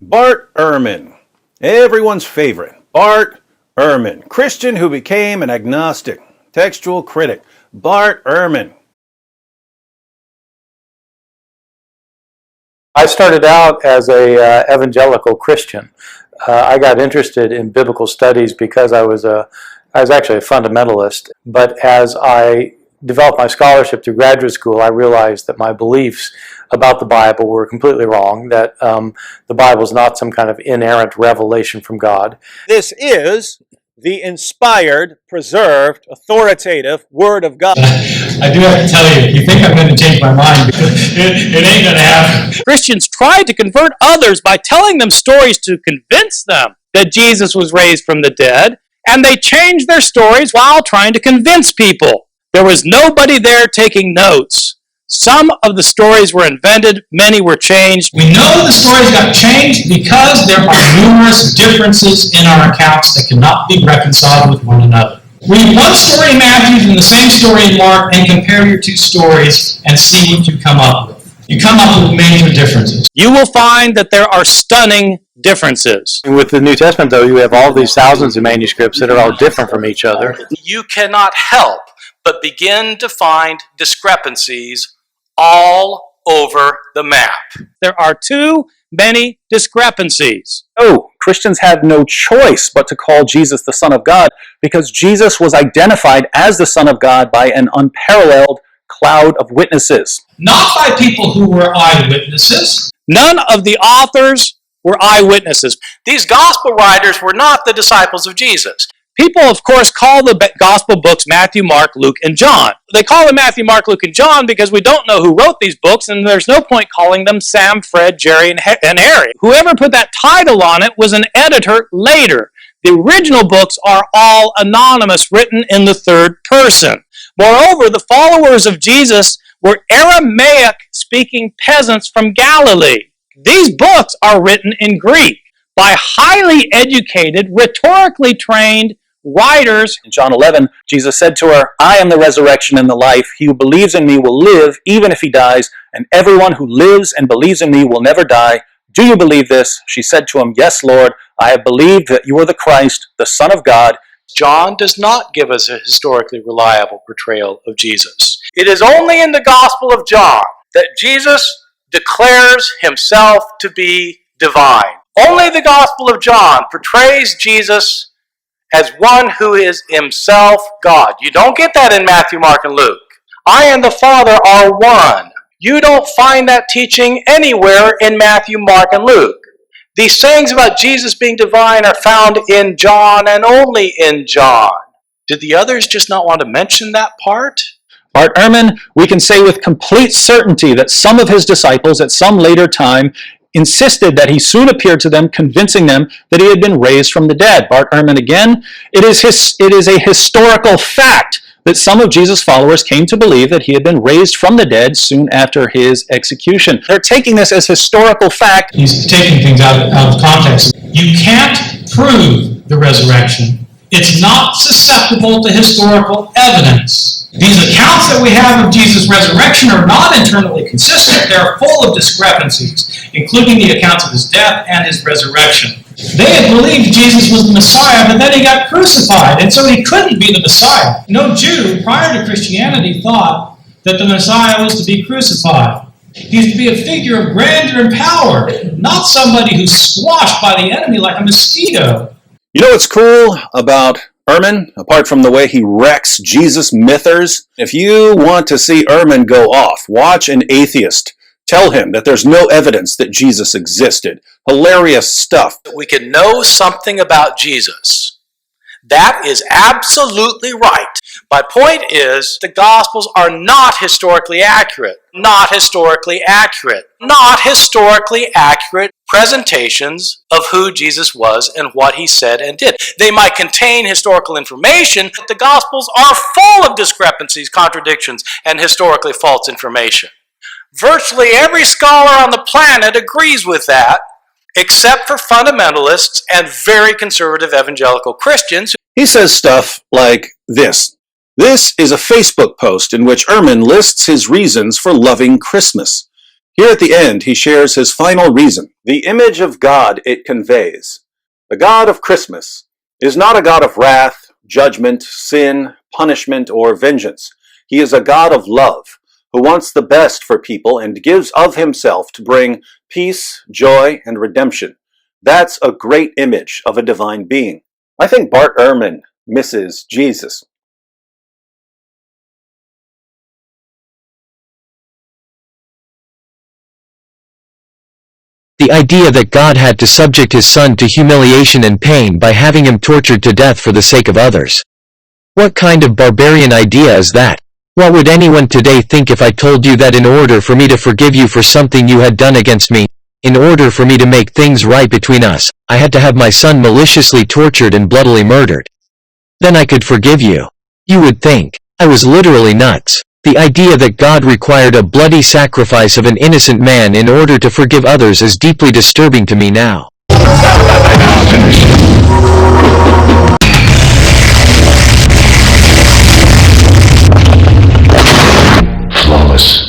Bart Ehrman, everyone's favorite. Bart Ehrman, Christian who became an agnostic, textual critic. Bart Ehrman. I started out as a evangelical Christian. I got interested in biblical studies because I was actually a fundamentalist. But as I developed my scholarship through graduate school, I realized that my beliefs about the Bible were completely wrong, that the Bible is not some kind of inerrant revelation from God. This is the inspired, preserved, authoritative Word of God. I do have to tell you, you think I'm going to change my mind, because it ain't going to happen. Christians tried to convert others by telling them stories to convince them that Jesus was raised from the dead, and they changed their stories while trying to convince people. There was nobody there taking notes. Some of the stories were invented, many were changed. We know the stories got changed because there are numerous differences in our accounts that cannot be reconciled with one another. Read one story in Matthew and the same story in Mark and compare your two stories and see what you come up with. You come up with major differences. You will find that there are stunning differences. With the New Testament, though, you have all these thousands of manuscripts that are all different from each other. You cannot help but begin to find discrepancies all over the map. There are too many discrepancies. Oh, Christians had no choice but to call Jesus the Son of God because Jesus was identified as the Son of God by an unparalleled cloud of witnesses. Not by people who were eyewitnesses. None of the authors were eyewitnesses. These gospel writers were not the disciples of Jesus. People, of course, call the gospel books Matthew, Mark, Luke, and John. They call them Matthew, Mark, Luke, and John because we don't know who wrote these books, and there's no point calling them Sam, Fred, Jerry, and Harry. Whoever put that title on it was an editor later. The original books are all anonymous, written in the third person. Moreover, the followers of Jesus were Aramaic-speaking peasants from Galilee. These books are written in Greek by highly educated, rhetorically trained writers. In John 11, Jesus said to her, I am the resurrection and the life. He who believes in me will live even if he dies, and everyone who lives and believes in me will never die. Do you believe this? She said to him, Yes, Lord, I have believed that you are the Christ, the Son of God. John does not give us a historically reliable portrayal of Jesus. It is only in the Gospel of John that Jesus declares himself to be divine. Only the Gospel of John portrays Jesus as one who is himself God. You don't get that in Matthew, Mark, and Luke. I and the Father are one. You don't find that teaching anywhere in Matthew, Mark, and Luke. These sayings about Jesus being divine are found in John and only in John. Did the others just not want to mention that part? Bart Ehrman, we can say with complete certainty that some of his disciples at some later time insisted that he soon appeared to them, convincing them that he had been raised from the dead. Bart Ehrman again, it is a historical fact that some of Jesus' followers came to believe that he had been raised from the dead soon after his execution. They're taking this as historical fact. He's taking things out of context. You can't prove the resurrection. It's not susceptible to historical evidence. These accounts that we have of Jesus' resurrection are not internally consistent. They're full of discrepancies, including the accounts of his death and his resurrection. They had believed Jesus was the Messiah, but then he got crucified, and so he couldn't be the Messiah. No Jew prior to Christianity thought that the Messiah was to be crucified. He's to be a figure of grandeur and power, not somebody who's squashed by the enemy like a mosquito. You know what's cool about Ehrman, apart from the way he wrecks Jesus mythers? If you want to see Ehrman go off, watch an atheist tell him that there's no evidence that Jesus existed. Hilarious stuff. We can know something about Jesus. That is absolutely right. My point is, the Gospels are not historically accurate. Not historically accurate. Not historically accurate presentations of who Jesus was and what he said and did. They might contain historical information, but the Gospels are full of discrepancies, contradictions, and historically false information. Virtually every scholar on the planet agrees with that, except for fundamentalists and very conservative evangelical Christians. He says stuff like this. This is a Facebook post in which Ehrman lists his reasons for loving Christmas. Here at the end, he shares his final reason. The image of God it conveys. The God of Christmas is not a God of wrath, judgment, sin, punishment, or vengeance. He is a God of love, who wants the best for people and gives of himself to bring peace, joy, and redemption. That's a great image of a divine being. I think Bart Ehrman misses Jesus. The idea that God had to subject his son to humiliation and pain by having him tortured to death for the sake of others. What kind of barbarian idea is that? What would anyone today think if I told you that in order for me to forgive you for something you had done against me, in order for me to make things right between us, I had to have my son maliciously tortured and bloodily murdered? Then I could forgive you. You would think I was literally nuts. The idea that God required a bloody sacrifice of an innocent man in order to forgive others is deeply disturbing to me now. Flawless.